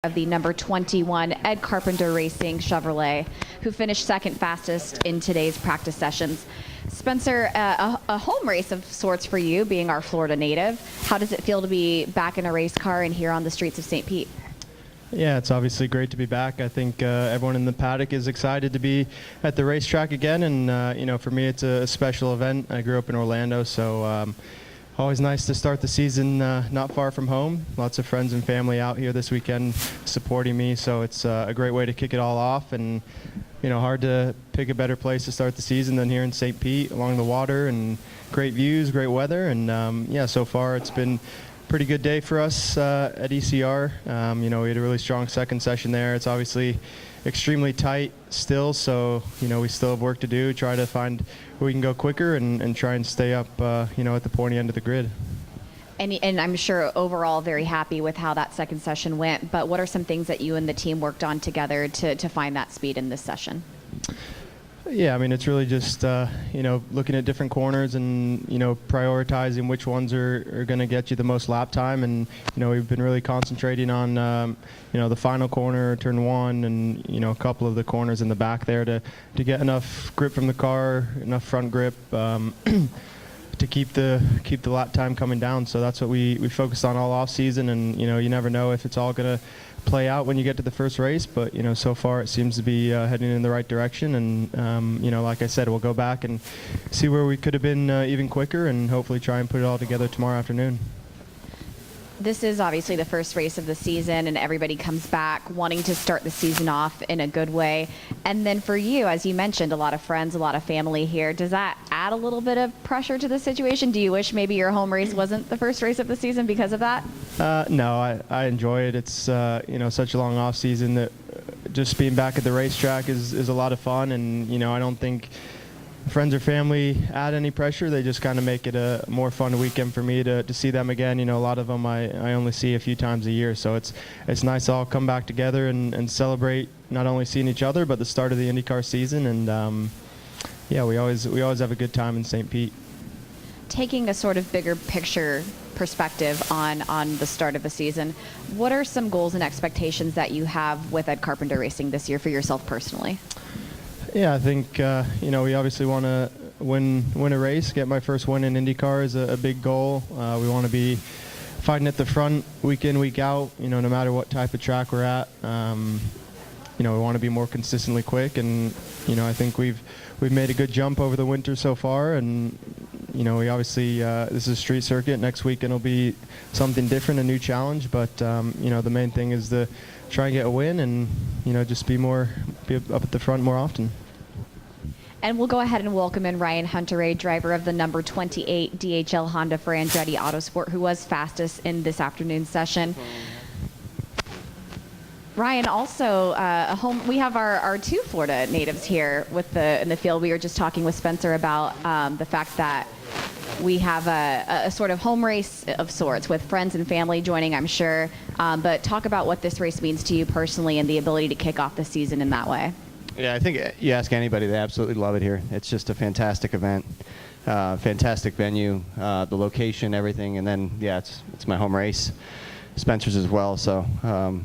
of the number 21 Ed Carpenter Racing Chevrolet, who finished second fastest in today's practice sessions. Spencer, a home race of sorts for you, being our Florida native. How does it feel to be back in a race car and here on the streets of St. Pete? Yeah, it's obviously great to be back. I think everyone in the paddock is excited to be at the racetrack again, and for me it's a special event. I grew up in Orlando, so always nice to start the season not far from home. Lots of friends and family out here this weekend supporting me, so it's a great way to kick it all off. And hard to pick a better place to start the season than here in St. Pete along the water, and great views, great weather, and so far it's been pretty good day for us at ECR. We had a really strong second session there. It's obviously extremely tight still, so we still have work to do, try to find where we can go quicker and try and stay up at the pointy end of the grid. And I'm sure overall very happy with how that second session went, but what are some things that you and the team worked on together to find that speed in this session? Yeah, I mean, it's really just, looking at different corners and, prioritizing which ones are going to get you the most lap time. And, we've been really concentrating on, the final corner, turn one, and, a couple of the corners in the back there to get enough grip from the car, enough front grip to keep the lap time coming down. So that's what we focused on all off season. And, you never know if it's all going to play out when you get to the first race, but so far it seems to be heading in the right direction, and like I said, we'll go back and see where we could have been even quicker, and hopefully try and put it all together tomorrow afternoon. This is obviously the first race of the season, and everybody comes back wanting to start the season off in a good way. And then for you, as you mentioned, a lot of friends, a lot of family here. Does that add a little bit of pressure to the situation? Do you wish maybe your home race wasn't the first race of the season because of that? No, I enjoy it. It's such a long off season that just being back at the racetrack is a lot of fun, and I don't think friends or family add any pressure. They just kind of make it a more fun weekend for me to see them again. A lot of them I only see a few times a year, so it's nice to all come back together and celebrate not only seeing each other but the start of the IndyCar season. And we always have a good time in St. Pete. Taking a sort of bigger picture perspective on the start of the season, what are some goals and expectations that you have with Ed Carpenter Racing this year for yourself personally? Yeah, I think we obviously want to win a race. Get my first win in IndyCar is a big goal. We want to be fighting at the front week in, week out. No matter what type of track we're at. We want to be more consistently quick, and I think we've made a good jump over the winter so far. And we obviously this is a street circuit. Next weekend will be something different, a new challenge. But the main thing is to try and get a win, and just be up at the front more often. And we'll go ahead and welcome in Ryan Hunter-Reay, driver of the number 28 DHL Honda for Andretti Autosport, who was fastest in this afternoon's session. Ryan, also we have our two Florida natives here in the field. We were just talking with Spencer about the fact that we have a sort of home race of sorts with friends and family joining, I'm sure. But talk about what this race means to you personally and the ability to kick off the season in that way. Yeah, I think you ask anybody, they absolutely love it here. It's just a fantastic event, fantastic venue, the location, everything, and then it's my home race, Spencer's as well. So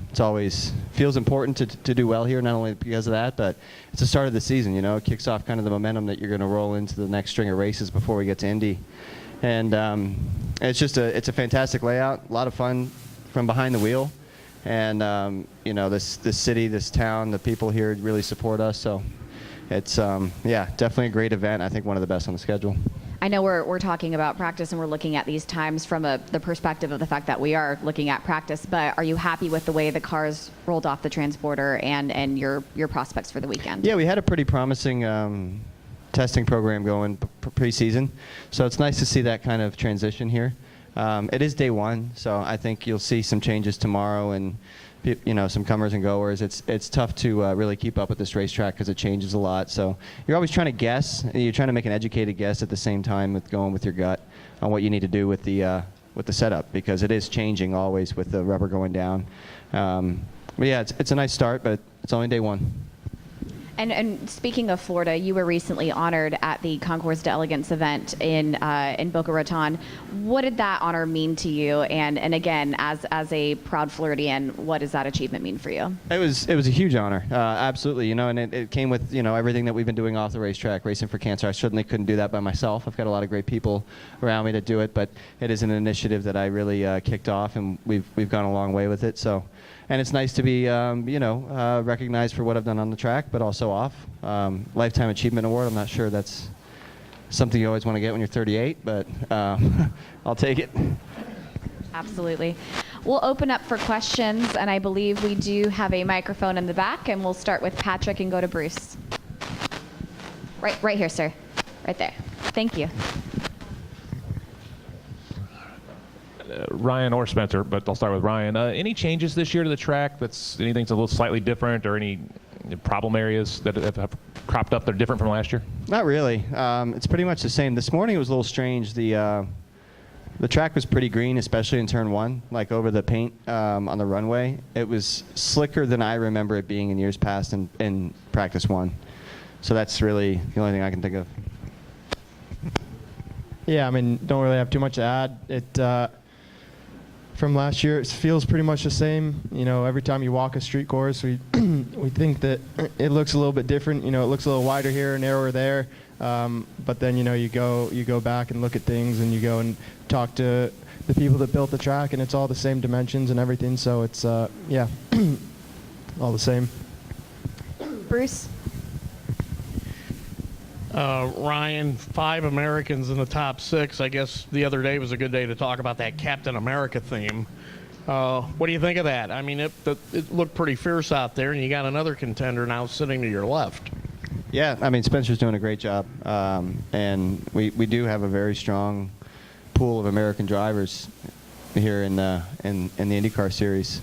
it's always feels important to do well here, not only because of that, but it's the start of the season. It kicks off kind of the momentum that you're going to roll into the next string of races before we get to Indy, and it's a fantastic layout, a lot of fun from behind the wheel. And this city, this town, the people here really support us. So it's definitely a great event. I think one of the best on the schedule. I know we're talking about practice and we're looking at these times from the perspective of the fact that we are looking at practice. But are you happy with the way the cars rolled off the transporter and your prospects for the weekend? Yeah, we had a pretty promising testing program going pre-season. So it's nice to see that kind of transition here. It is day one, so I think you'll see some changes tomorrow, and some comers and goers. It's tough to really keep up with this racetrack because it changes a lot. So you're always trying to guess, and you're trying to make an educated guess at the same time with going with your gut on what you need to do with the setup, because it is changing always with the rubber going down. But yeah, it's a nice start, but it's only day one. And speaking of Florida, you were recently honored at the Concours d'Elegance event in Boca Raton. What did that honor mean to you? And again, as a proud Floridian, what does that achievement mean for you? It was a huge honor, absolutely. And it came with everything that we've been doing off the racetrack, Racing for Cancer. I certainly couldn't do that by myself. I've got a lot of great people around me to do it, but it is an initiative that I really kicked off, and we've gone a long way with it. So. And it's nice to be, recognized for what I've done on the track, but also off. Lifetime Achievement Award. I'm not sure that's something you always want to get when you're 38, but I'll take it. Absolutely. We'll open up for questions, and I believe we do have a microphone in the back, and we'll start with Patrick and go to Bruce. Right here, sir. Right there. Thank you. Ryan or Spencer, but I'll start with Ryan. Any changes this year to the track anything's a little slightly different, or any problem areas that have cropped up that are different from last year? Not really. It's pretty much the same. This morning it was a little strange. The track was pretty green, especially in turn 1, like over the paint on the runway. It was slicker than I remember it being in years past in practice 1. So that's really the only thing I can think of. Yeah, I mean, don't really have too much to add. It from last year, it feels pretty much the same. Every time you walk a street course, we think that it looks a little bit different. It looks a little wider here, narrower there. But then you go back and look at things, and you go and talk to the people that built the track, and it's all the same dimensions and everything. So it's yeah, all the same. Bruce. Ryan, 5 Americans in the top 6. I guess the other day was a good day to talk about that Captain America theme. What do you think of that? I mean, it looked pretty fierce out there, and you got another contender now sitting to your left. Yeah, I mean, Spencer's doing a great job, and we do have a very strong pool of American drivers here in the IndyCar series.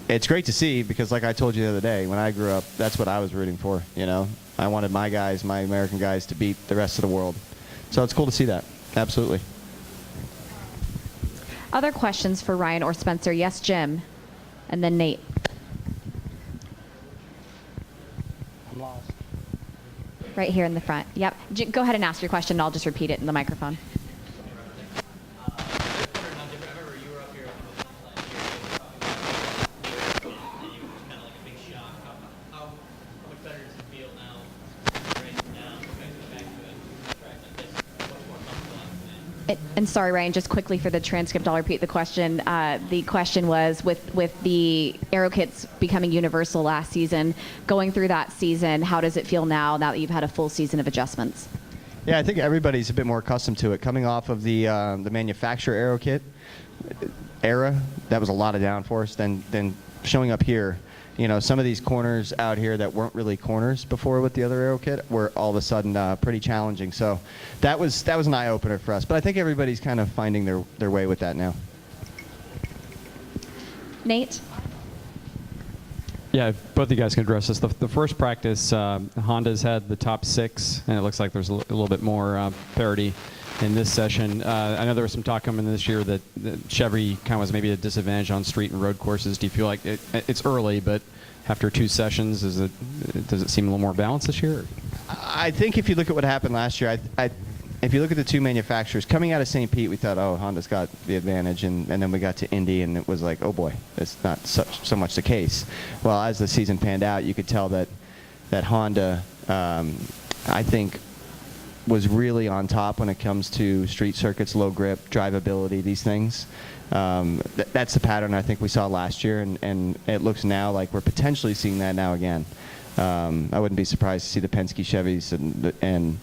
It's great to see, because like I told you the other day, when I grew up, that's what I was rooting for. I wanted my guys, my American guys, to beat the rest of the world. So it's cool to see that. Absolutely. Other questions for Ryan or Spencer? Yes, Jim. And then Nate. I'm lost. Right here in the front. Yep. Go ahead and ask your question, and I'll just repeat it in the microphone. And sorry, Ryan, just quickly for the transcript, I'll repeat the question. The question was, with the aero kits becoming universal last season, going through that season, how does it feel now that you've had a full season of adjustments? Yeah, I think everybody's a bit more accustomed to it. Coming off of the manufacturer aero kit era, that was a lot of downforce. Then showing up here, some of these corners out here that weren't really corners before with the other aero kit were all of a sudden pretty challenging. So that was an eye-opener for us. But I think everybody's kind of finding their way with that now. Nate? Yeah, if both of you guys can address this. The first practice, Honda's had the top 6, and it looks like there's a little bit more parity in this session. I know there was some talk coming this year that Chevy kind of was maybe a disadvantage on street and road courses. Do you feel like it's early, but after 2 sessions, does it seem a little more balanced this year? I think if you look at what happened last year, if you look at the 2 manufacturers, coming out of St. Pete, we thought, oh, Honda's got the advantage, and then we got to Indy, and it was like, oh boy, it's not so much the case. Well, as the season panned out, you could tell that Honda, I think, was really on top when it comes to street circuits, low grip, drivability, these things. That's the pattern I think we saw last year, and it looks now like we're potentially seeing that now again. I wouldn't be surprised to see the Penske Chevys, and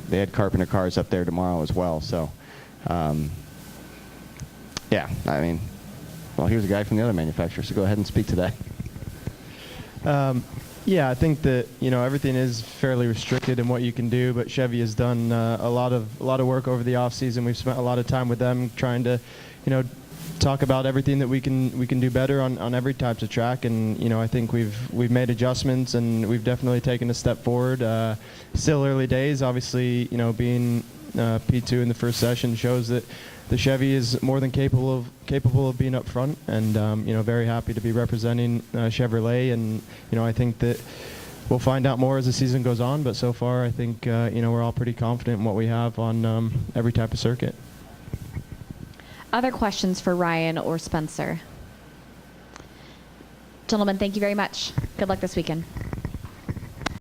they had Carpenter cars up there tomorrow as well. So, yeah, I mean, well, here's a guy from the other manufacturer, so go ahead and speak to that. Yeah, I think that everything is fairly restricted in what you can do, but Chevy has done a lot of work over the off season. We've spent a lot of time with them trying to, talk about everything that we can do better on every types of track, and I think we've made adjustments, and we've definitely taken a step forward. Still early days, obviously. Being P2 in the first session shows that the Chevy is more than capable of being up front, and very happy to be representing Chevrolet. And I think that we'll find out more as the season goes on. But so far, I think we're all pretty confident in what we have on every type of circuit. Other questions for Ryan or Spencer? Gentlemen, thank you very much. Good luck this weekend.